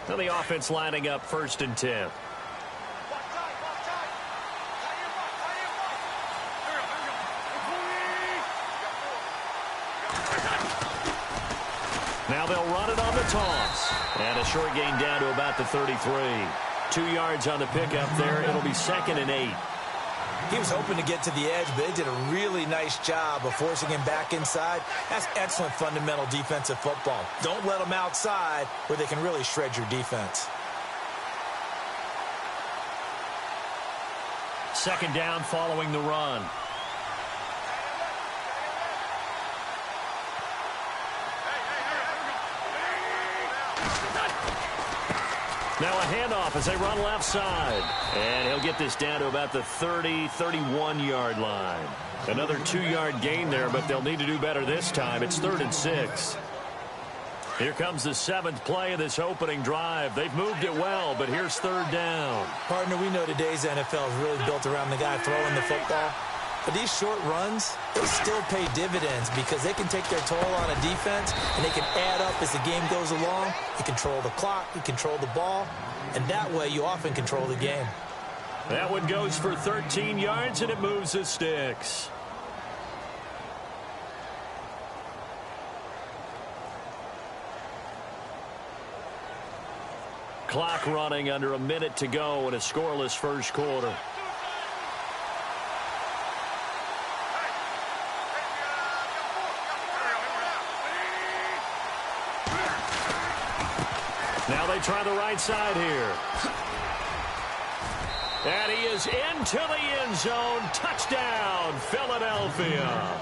So the offense lining up 1st and 10. Now they'll run it on the toss. And a short gain down to about the 33. 2 yards on the pickup there. It'll be 2nd and 8. He was hoping to get to the edge, but they did a really nice job of forcing him back inside. That's excellent fundamental defensive football. Don't let them outside where they can really shred your defense. 2nd down following the run. Now a handoff as they run left side. And he'll get this down to about the 30, 31-yard line. Another 2-yard gain there, but they'll need to do better this time. It's 3rd and 6. Here comes the 7th play of this opening drive. They've moved it well, but here's 3rd down. Partner, we know today's NFL is really built around the guy throwing the football. But these short runs, they still pay dividends because they can take their toll on a defense and they can add up as the game goes along. You control the clock, you control the ball, and that way you often control the game. That one goes for 13 yards, and it moves the sticks. Clock running under a minute to go in a scoreless first quarter. Now they try the right side here. And he is into the end zone. Touchdown, Philadelphia.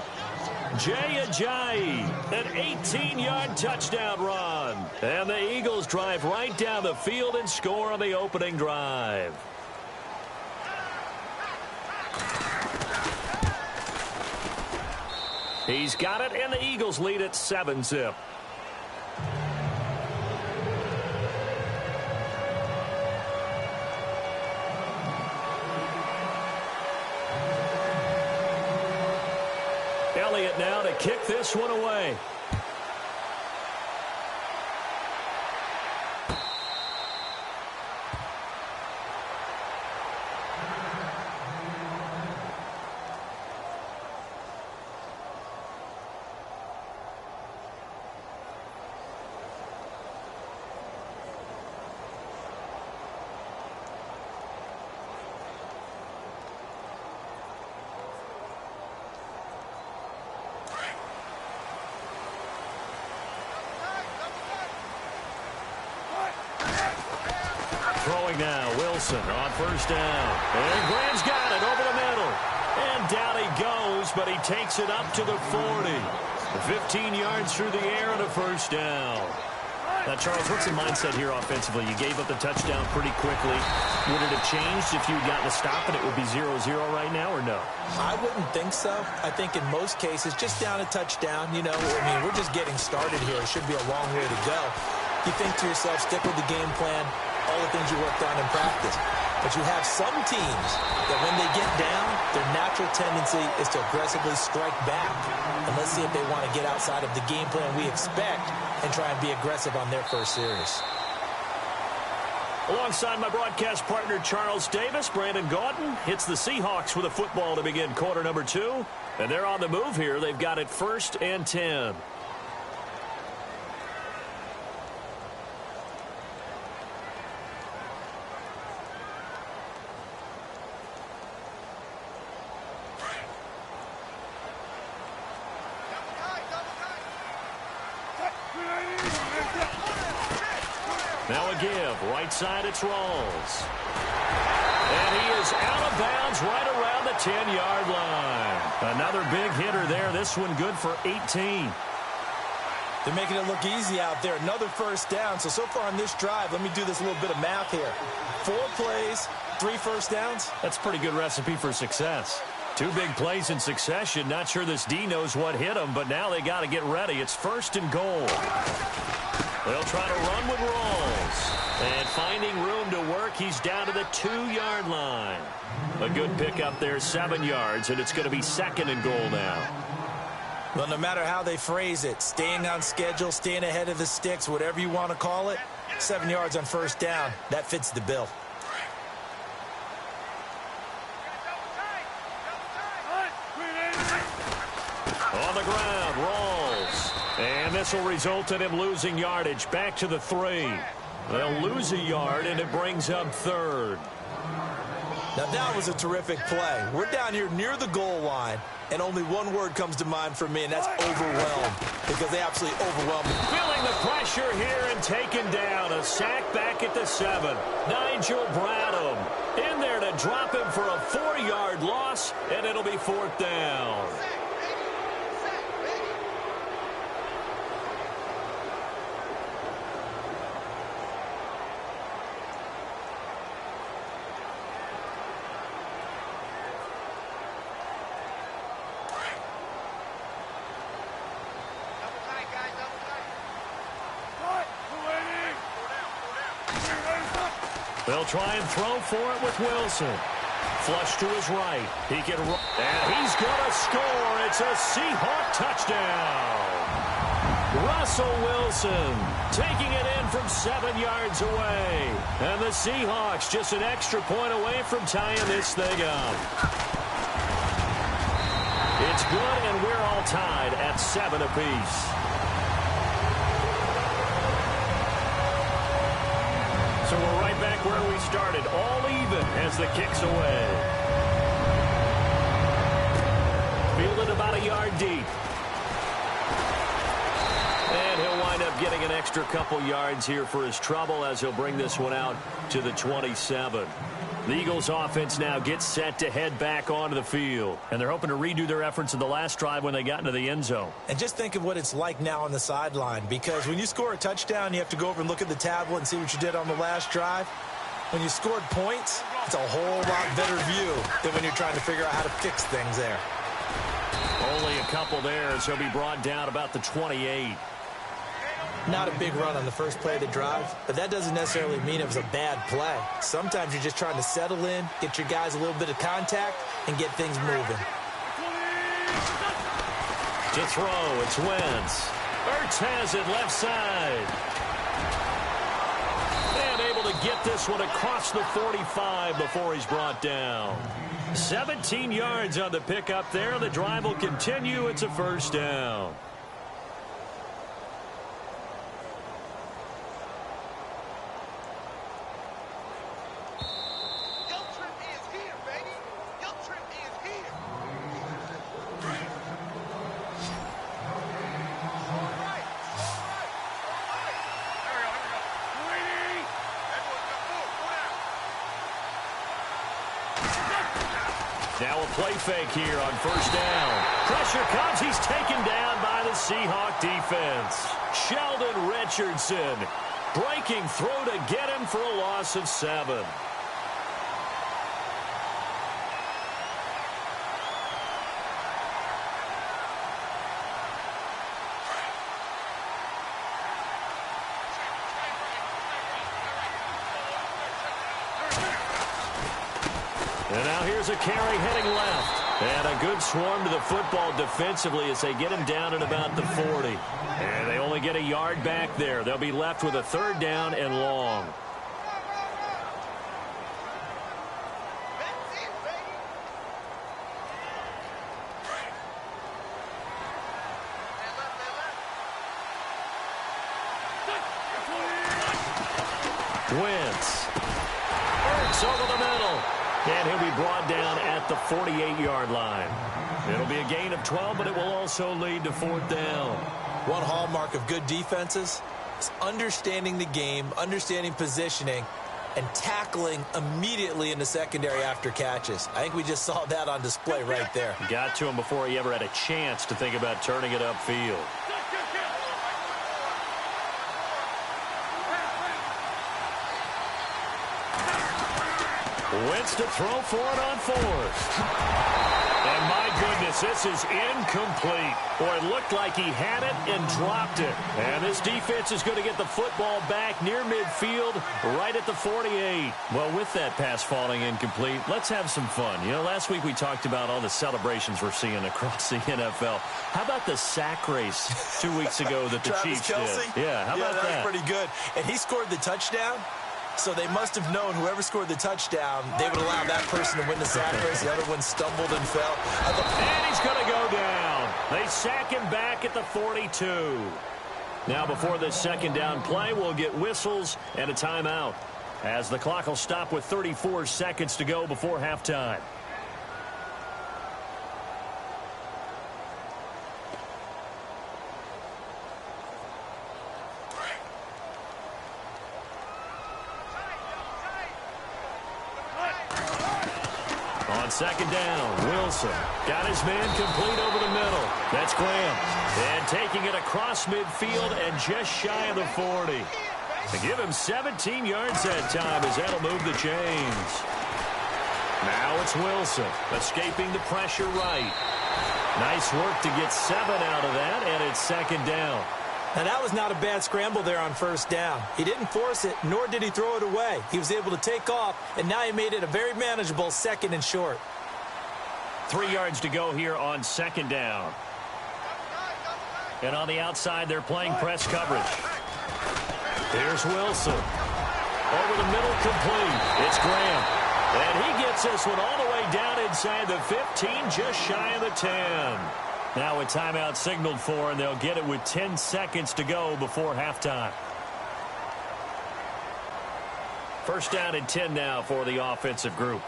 Jay Ajayi, an 18-yard touchdown run. And the Eagles drive right down the field and score on the opening drive. He's got it, and the Eagles lead at 7-zip. Elliott now to kick this one away. Throwing now, Wilson on 1st down. And Graham's got it over the middle. And down he goes, but he takes it up to the 40. 15 yards through the air and a 1st down. Now, Charles, what's the mindset here offensively? You gave up the touchdown pretty quickly. Would it have changed if you had gotten a stop and it would be 0-0 right now, or no? I wouldn't think so. I think in most cases, just down a touchdown, you know, I mean, we're just getting started here. It should be a long way to go. You think to yourself, stick with the game plan, all the things you worked on in practice. But you have some teams that when they get down, their natural tendency is to aggressively strike back. And let's see if they want to get outside of the game plan we expect and try and be aggressive on their first series. Alongside my broadcast partner, Charles Davis, Brandon Gaudin hits the Seahawks with a football to begin quarter number 2. And they're on the move here. They've got it 1st and 10. Now a give. Right side, it's Rawls. And he is out of bounds right around the 10-yard line. Another big hitter there. This one good for 18. They're making it look easy out there. Another 1st down. So far on this drive, let me do this little bit of math here. 4 plays, 3 1st downs. That's a pretty good recipe for success. 2 big plays in succession. Not sure this D knows what hit him, but now they got to get ready. It's 1st and goal. They'll try to run with Rawls. And finding room to work, he's down to the 2-yard line. A good pickup there, 7 yards, and it's going to be 2nd and goal now. Well, no matter how they phrase it, staying on schedule, staying ahead of the sticks, whatever you want to call it, 7 yards on first down, that fits the bill. On the ground, rolls. And this will result in him losing yardage back to the 3. They'll lose a yard, and it brings up 3rd. Now, that was a terrific play. We're down here near the goal line, and only one word comes to mind for me, and that's overwhelmed, because they absolutely overwhelmed me. Feeling the pressure here and taken down. A sack back at the 7. Nigel Bradham in there to drop him for a 4-yard loss, and it'll be 4th down. They'll try and throw for it with Wilson. Flush to his right. He can run. And he's going to score. It's a Seahawk touchdown. Russell Wilson taking it in from 7 yards away. And the Seahawks just an extra point away from tying this thing up. It's good, and we're all tied at 7 apiece. So we're right back where we started, all even as the kick's away. Fielded about a yard deep. And he'll wind up getting an extra couple yards here for his trouble as he'll bring this one out to the 27. The Eagles offense now gets set to head back onto the field. And they're hoping to redo their efforts in the last drive when they got into the end zone. And just think of what it's like now on the sideline, because when you score a touchdown, you have to go over and look at the tablet and see what you did on the last drive. When you scored points, it's a whole lot better view than when you're trying to figure out how to fix things there. Only a couple there, so he'll be brought down about the 28. Not a big run on the first play of the drive, but that doesn't necessarily mean it was a bad play. Sometimes you're just trying to settle in, get your guys a little bit of contact, and get things moving. To throw, it's Wentz. Ertz has it left side. And able to get this one across the 45 before he's brought down. 17 yards on the pickup there. The drive will continue. It's a first down. Now a play fake here on first down. Pressure comes. He's taken down by the Seahawk defense. Sheldon Richardson breaking through to get him for a loss of 7. And now here's a carry heading left. And a good swarm to the football defensively as they get him down at about the 40. And they only get a yard back there. They'll be left with a 3rd down and long. Wentz. Ertz over the middle. And he'll be brought down at the 48-yard line. It'll be a gain of 12, but it will also lead to 4th down. One hallmark of good defenses is understanding the game, understanding positioning, and tackling immediately in the secondary after catches. I think we just saw that on display right there. Got to him before he ever had a chance to think about turning it upfield. Wentz to throw for it on 4th. And my goodness, this is incomplete. Boy, it looked like he had it and dropped it. And this defense is going to get the football back near midfield, right at the 48. Well, with that pass falling incomplete, let's have some fun. You know, last week we talked about all the celebrations we're seeing across the NFL. How about the sack race 2 weeks ago that the Chiefs Kelce? did? Yeah, how about that? That was pretty good. And he scored the touchdown. So they must have known whoever scored the touchdown, they would allow that person to win the sack race. The other one stumbled and fell. And he's going to go down. They sack him back at the 42. Now before this second down play, we'll get whistles and a timeout, as the clock will stop with 34 seconds to go before halftime. On second down, Wilson got his man complete over the middle. That's Graham. And taking it across midfield and just shy of the 40. To give him 17 yards that time, as that'll move the chains. Now it's Wilson escaping the pressure right. Nice work to get 7 out of that, and it's second down. Now, that was not a bad scramble there on first down. He didn't force it, nor did he throw it away. He was able to take off, and now he made it a very manageable second and short. 3 yards to go here on second down. And on the outside, they're playing press coverage. Here's Wilson. Over the middle, complete. It's Graham. And he gets this one all the way down inside the 15, just shy of the 10. Now a timeout signaled for, and they'll get it with 10 seconds to go before halftime. First down and 10 now for the offensive group.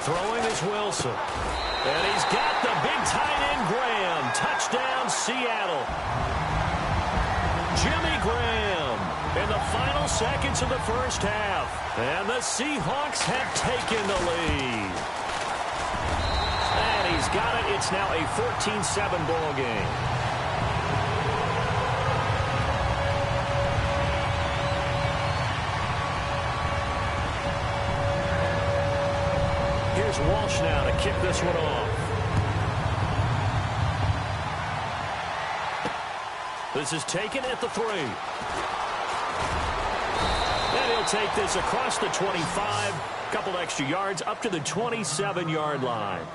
Throwing is Wilson. And he's got the big tight end, Graham. Touchdown, Seattle. Jimmy Graham in the final seconds of the first half. And the Seahawks have taken the lead. And he's got it. It's now a 14-7 ball game. Here's Walsh now to kick this one off. This is taken at the 3. And he'll take this across the 25. Couple extra yards up to the 27-yard line.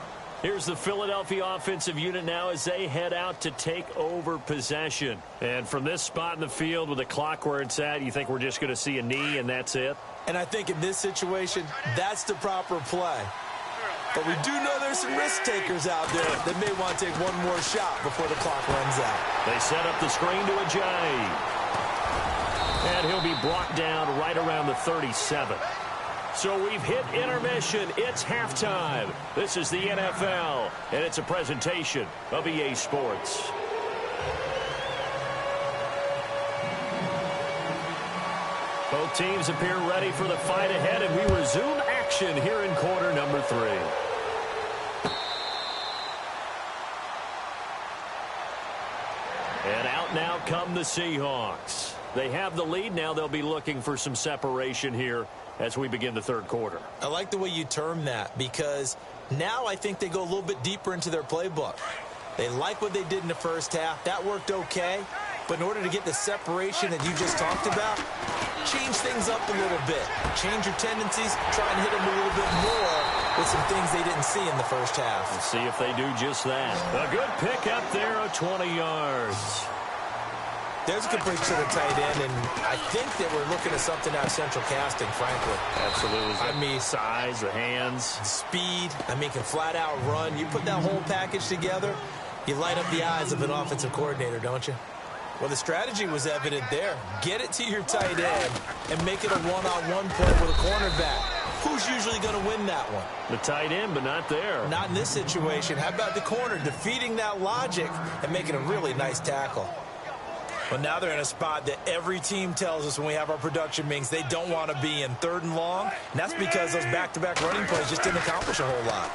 Here's the Philadelphia offensive unit now as they head out to take over possession. And from this spot in the field with the clock where it's at, you think we're just going to see a knee and that's it? And I think in this situation, that's the proper play. But we do know there's some risk takers out there that may want to take one more shot before the clock runs out. They set up the screen to Ajayi. And he'll be brought down right around the 37. So we've hit intermission. It's halftime. This is the NFL, and it's a presentation of EA Sports. Both teams appear ready for the fight ahead, and we resume action here in quarter number 3. And out now come the Seahawks. They have the lead. Now they'll be looking for some separation here as we begin the third quarter. I like the way you term that, because now I think they go a little bit deeper into their playbook. They like what they did in the first half. That worked okay. But in order to get the separation that you just talked about, change things up a little bit. Change your tendencies. Try and hit them a little bit more with some things they didn't see in the first half. Let's see if they do just that. A good pick up there of 20 yards. There's a complete to the tight end, and I think that we're looking at something out of central casting, frankly. Absolutely. I mean, size, the hands. Speed. I mean, can flat out run. You put that whole package together, you light up the eyes of an offensive coordinator, don't you? Well, the strategy was evident there. Get it to your tight end and make it a one-on-one play with a cornerback. Who's usually going to win that one? The tight end, but not there. Not in this situation. How about the corner defeating that logic and making a really nice tackle? Well, now they're in a spot that every team tells us when we have our production meetings they don't want to be in, 3rd and long. And that's because those back-to-back running plays just didn't accomplish a whole lot.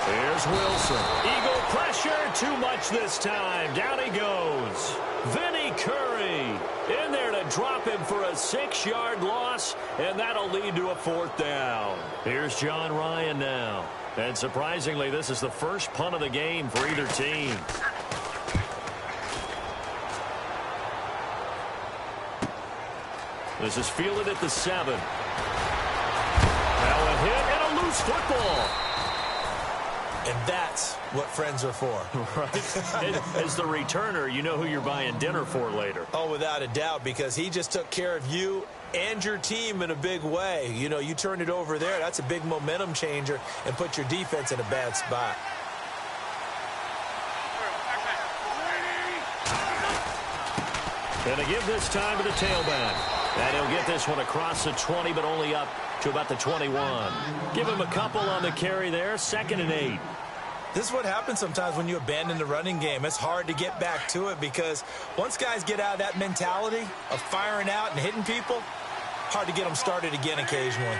Here's Wilson. Eagle Pressure too much this time. Down he goes. Vinny Curry in there to drop him for a 6-yard loss, and that'll lead to a 4th down. Here's John Ryan now. And surprisingly, this is the first punt of the game for either team. This is fielded at the 7. Now a hit and a loose football. And that's what friends are for. Right. As the returner, you know who you're buying dinner for later. Oh, without a doubt, because he just took care of you and your team in a big way. You know, you turned it over there. That's a big momentum changer and put your defense in a bad spot. And to give this time to the tailback. And he'll get this one across the 20, but only up to about the 21. Give him a couple on the carry there. 2nd and 8. This is what happens sometimes when you abandon the running game. It's hard to get back to it because once guys get out of that mentality of firing out and hitting people, hard to get them started again occasionally.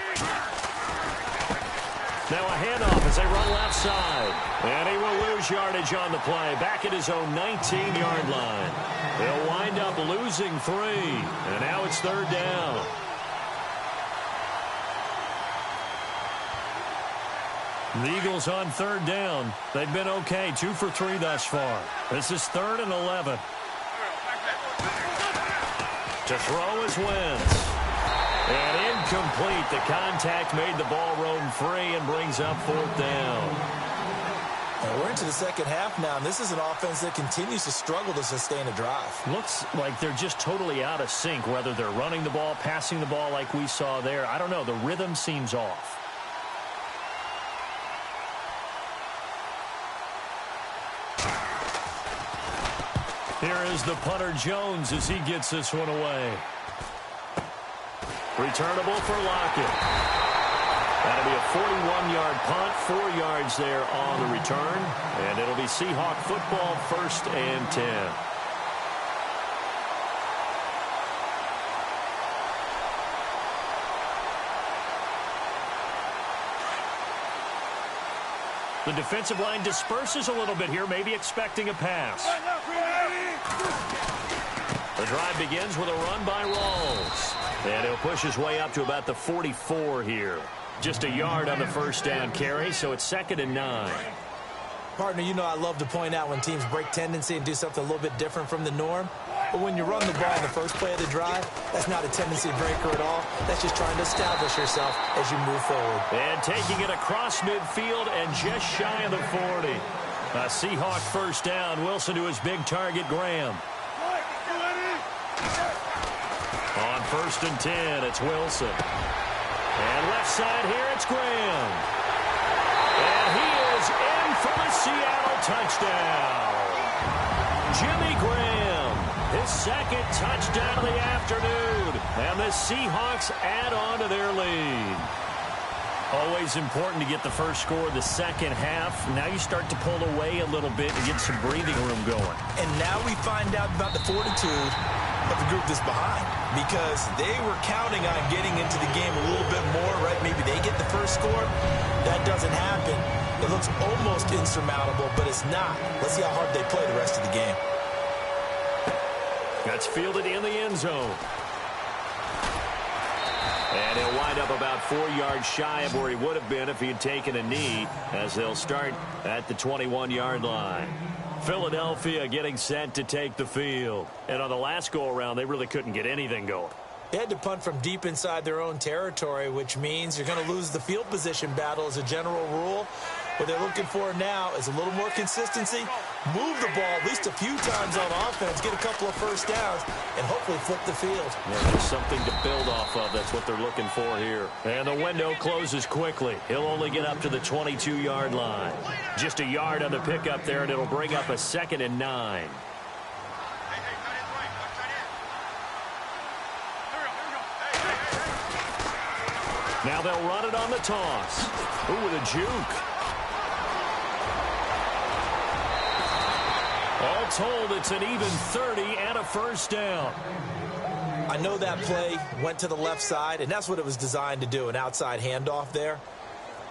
Now a handoff as they run left side. And he will lose yardage on the play. Back at his own 19-yard line. They'll wind up losing 3. And now it's 3rd down. The Eagles on 3rd down. They've been okay. 2 for 3 thus far. This is 3rd and 11. To throw is Wentz. And incomplete. The contact made the ball roam free and brings up 4th down. We're into the second half now, and this is an offense that continues to struggle to sustain a drive. Looks like they're just totally out of sync, whether they're running the ball, passing the ball like we saw there. I don't know. The rhythm seems off. Here is the punter Jones as he gets this one away. Returnable for Lockett. That'll be a 41-yard punt, 4 yards there on the return. And it'll be Seahawk football, 1st and 10. The defensive line disperses a little bit here, maybe expecting a pass. The drive begins with a run by Rawls. And he'll push his way up to about the 44 here. Just a yard on the 1st down carry, so it's 2nd and 9. Partner, you know I love to point out when teams break tendency and do something a little bit different from the norm. But when you run the ball in the first play of the drive, that's not a tendency breaker at all. That's just trying to establish yourself as you move forward. And taking it across midfield and just shy of the 40. A Seahawk 1st down. Wilson to his big target, Graham. On 1st and 10, it's Wilson. And left side here, it's Graham. And he is in for the Seattle touchdown. Jimmy Graham, his 2nd touchdown of the afternoon. And the Seahawks add on to their lead. Always important to get the first score of the second half. Now you start to pull away a little bit and get some breathing room going. And now we find out about the fortitude of the group that's behind, because they were counting on getting into the game a little bit more, right? Maybe they get the first score. That doesn't happen. It looks almost insurmountable, but it's not. Let's see how hard they play the rest of the game. That's fielded in the end zone. And he'll wind up about 4 yards shy of where he would have been if he had taken a knee, as they'll start at the 21-yard line. Philadelphia getting set to take the field. And on the last go-around, they really couldn't get anything going. They had to punt from deep inside their own territory, which means you're going to lose the field position battle as a general rule. What they're looking for now is a little more consistency, move the ball at least a few times on offense, get a couple of first downs, and hopefully flip the field. Yeah, there's something to build off of. That's what they're looking for here. And the window closes quickly. He'll only get up to the 22-yard line. Just a yard on the pickup there, and it'll bring up a 2nd and 9. Now they'll run it on the toss. Ooh, with a juke. All told, it's an even 30 and a first down. I know that play went to the left side, and that's what it was designed to do, an outside handoff there.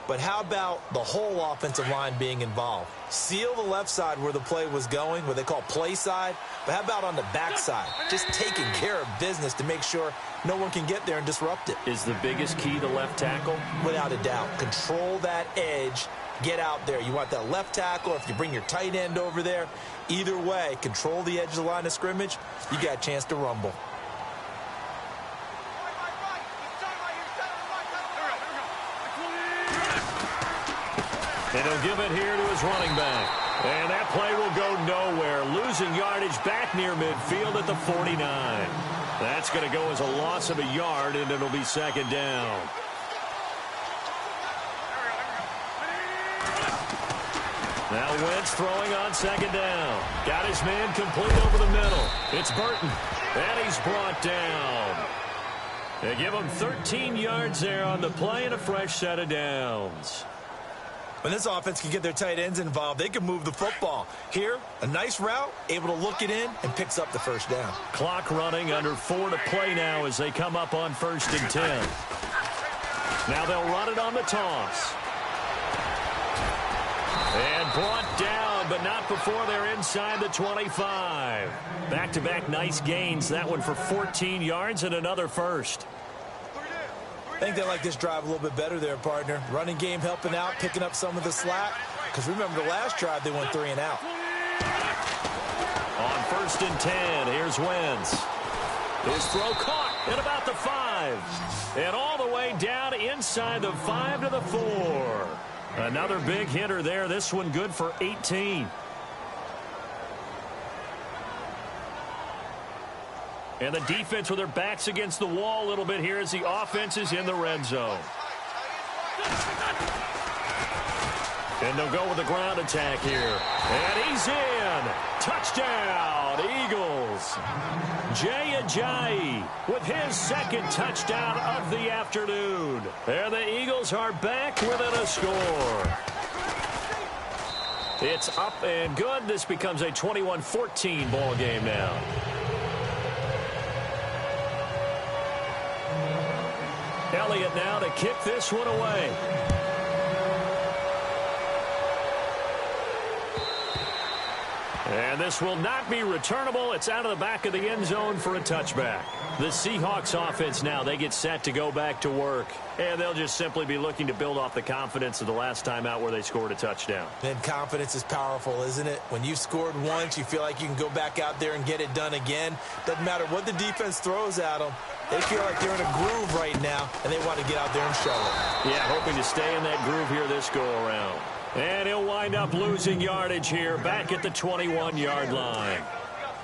but how about the whole offensive line being involved? Seal the left side where the play was going, what they call play side, but how about on the back side? Just taking care of business to make sure no one can get there and disrupt it. Is the biggest key to left tackle? Without a doubt. Control that edge. Get out there. You want that left tackle, or if you bring your tight end over there, either way, control the edge of the line of scrimmage, you got a chance to rumble. And he'll give it here to his running back. And that play will go nowhere. Losing yardage back near midfield at the 49. That's going to go as a loss of a yard, and it'll be second down. Now Wentz throwing on second down. Got his man complete over the middle. It's Burton. And he's brought down. They give him 13 yards there on the play and a fresh set of downs. When this offense can get their tight ends involved, they can move the football. Here, a nice route, able to look it in, and picks up the first down. Clock running, under 4 to play now as they come up on 1st and 10. Now they'll run it on the toss. And brought down, but not before they're inside the 25. Back-to-back nice gains. That one for 14 yards and another first. I think they like this drive a little bit better there, partner. Running game helping out, picking up some of the slack. Because remember, the last drive, they went 3 and out. On 1st and 10, here's Wentz. His throw caught at about the 5. And all the way down inside the 5 to the 4. Another big hitter there. This one good for 18. And the defense with their backs against the wall a little bit here as the offense is in the red zone. And they'll go with the ground attack here. And he's in. Touchdown, Eagles. Jay Ajayi with his second touchdown of the afternoon. And the Eagles are back within a score. It's up and good. This becomes a 21-14 ball game now. Elliott now to kick this one away. And this will not be returnable. It's out of the back of the end zone for a touchback. The Seahawks offense now, they get set to go back to work. And they'll just simply be looking to build off the confidence of the last time out where they scored a touchdown. And confidence is powerful, isn't it? When you've scored once, you feel like you can go back out there and get it done again. Doesn't matter what the defense throws at them. They feel like they're in a groove right now, and they want to get out there and show it. Yeah, hoping to stay in that groove here this go-around. And he'll wind up losing yardage here back at the 21-yard line.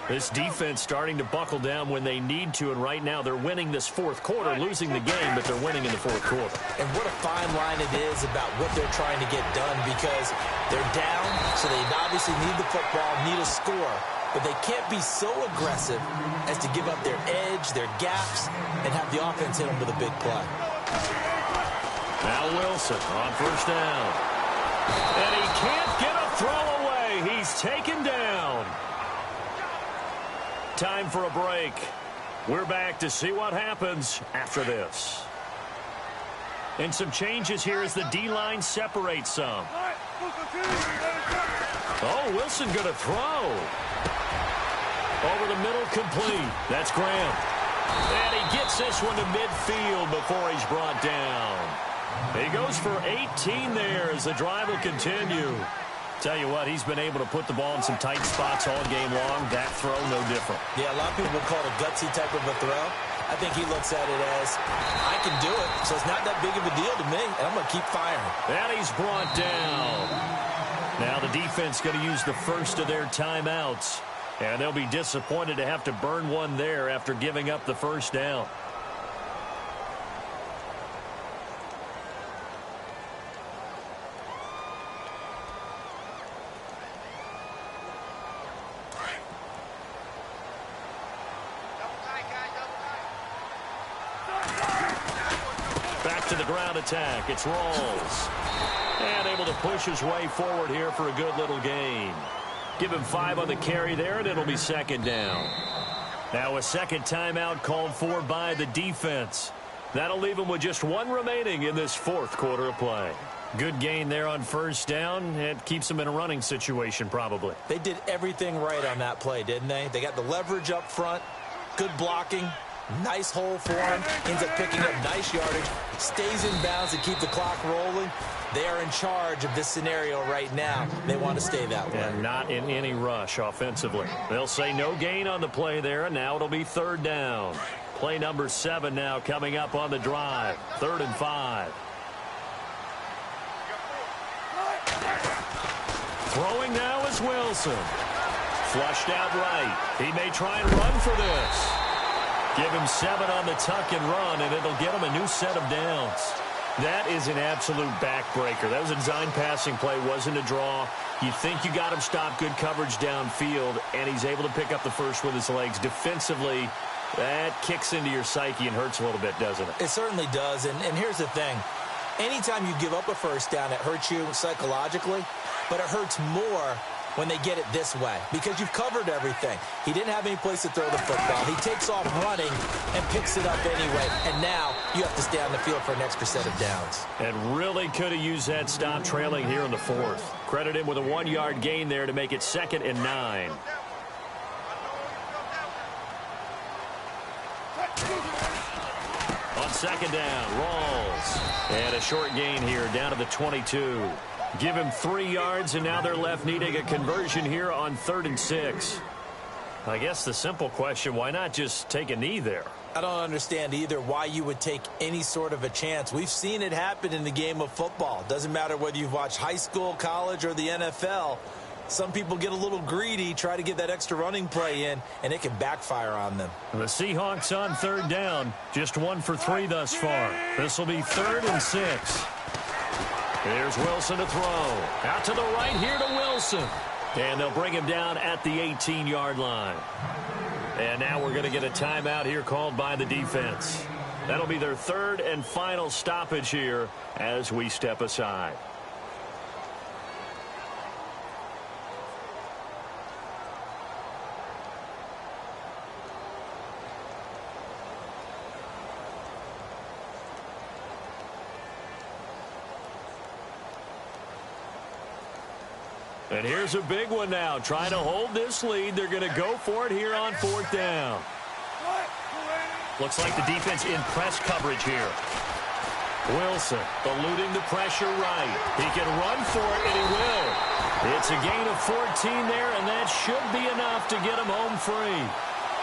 This defense starting to buckle down when they need to, and right now they're winning this fourth quarter, losing the game, but they're winning in the fourth quarter. And what a fine line it is about what they're trying to get done, because they're down, so they obviously need the football, need a score. But they can't be so aggressive as to give up their edge, their gaps, and have the offense hit them with a big play. Now Wilson on 1st down. And he can't get a throw away. He's taken down. Time for a break. We're back to see what happens after this. And some changes here as the D-line separates some. Oh, Wilson going to throw. Over the middle, complete. That's Graham. And he gets this one to midfield before he's brought down. He goes for 18 there as the drive will continue. Tell you what, he's been able to put the ball in some tight spots all game long. That throw, no different. Yeah, a lot of people would call it a gutsy type of a throw. I think he looks at it as, I can do it, so it's not that big of a deal to me, and I'm going to keep firing. And he's brought down. Now the defense going to use the first of their timeouts. And they'll be disappointed to have to burn one there after giving up the first down. Back to the ground attack. It's Rawls. And able to push his way forward here for a good little gain. Give him 5 on the carry there, and it'll be second down. Now a second timeout called for by the defense. That'll leave him with just 1 remaining in this fourth quarter of play. Good gain there on first down. It keeps them in a running situation probably. They did everything right on that play, didn't they? They got the leverage up front, good blocking, nice hole for him, ends up picking up nice yardage, stays in bounds to keep the clock rolling. They are in charge of this scenario right now. They want to stay that way. And not in any rush offensively. They'll say no gain on the play there, and now it'll be third down. Play number 7 now coming up on the drive. 3rd and 5. Throwing now is Wilson. Flushed out right. He may try and run for this. Give him 7 on the tuck and run, and it'll get him a new set of downs. That is an absolute backbreaker. That was a design passing play, wasn't a draw. You think you got him stopped, good coverage downfield, and he's able to pick up the first with his legs. Defensively, that kicks into your psyche and hurts a little bit, doesn't it? It certainly does, and here's the thing. Anytime you give up a first down, it hurts you psychologically, but it hurts more when they get it this way because you've covered everything. He didn't have any place to throw the football. He takes off running and picks it up anyway, and now you have to stay on the field for an extra set of downs. And really could have used that stop trailing here in the 4th. Credit him with a 1-yard gain there to make it 2nd and 9. On 2nd down, Rawls. And a short gain here down to the 22. Give him 3 yards, and now they're left needing a conversion here on 3rd and 6. I guess the simple question, why not just take a knee there? I don't understand either why you would take any sort of a chance. We've seen it happen in the game of football. Doesn't matter whether you've watched high school, college, or the NFL. Some people get a little greedy, try to get that extra running play in, and it can backfire on them. The Seahawks on 3rd down, just 1 for 3 thus far. This will be 3rd and 6. Here's Wilson to throw. Out to the right here to Wilson. And they'll bring him down at the 18-yard line. And now we're going to get a timeout here called by the defense. That'll be their 3rd and final stoppage here as we step aside. And here's a big one now. Trying to hold this lead. They're going to go for it here on 4th down. Looks like the defense in press coverage here. Wilson eluding the pressure right. He can run for it, and he will. It's a gain of 14 there, and that should be enough to get him home free.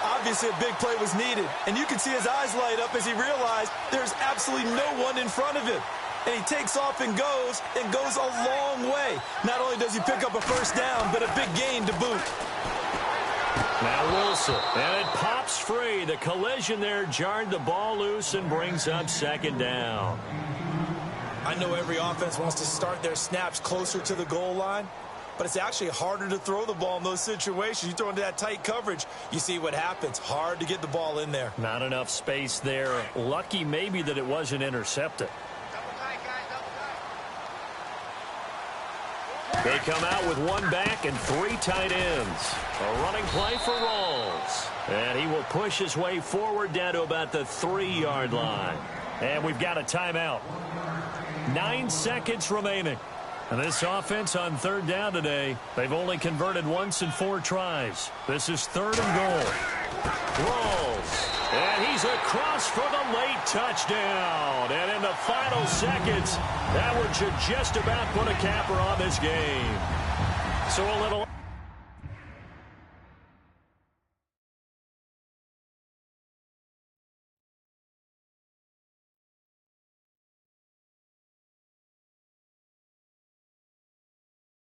Obviously, a big play was needed, and you can see his eyes light up as he realized there's absolutely no one in front of him. And he takes off and goes a long way. Not only does he pick up a first down, but a big gain to boot. Now Wilson, and it pops free. The collision there jarred the ball loose and brings up 2nd down. I know every offense wants to start their snaps closer to the goal line, but it's actually harder to throw the ball in those situations. You throw into that tight coverage, you see what happens. Hard to get the ball in there. Not enough space there. Lucky maybe that it wasn't intercepted. They come out with 1 back and 3 tight ends. A running play for Rawls. And he will push his way forward down to about the 3-yard line. And we've got a timeout. 9 seconds remaining. And this offense on 3rd down today, they've only converted once in 4 tries. This is 3rd and goal. Rawls. And he's across for the late touchdown. And in the final seconds, that would just about put a capper on this game. So a little...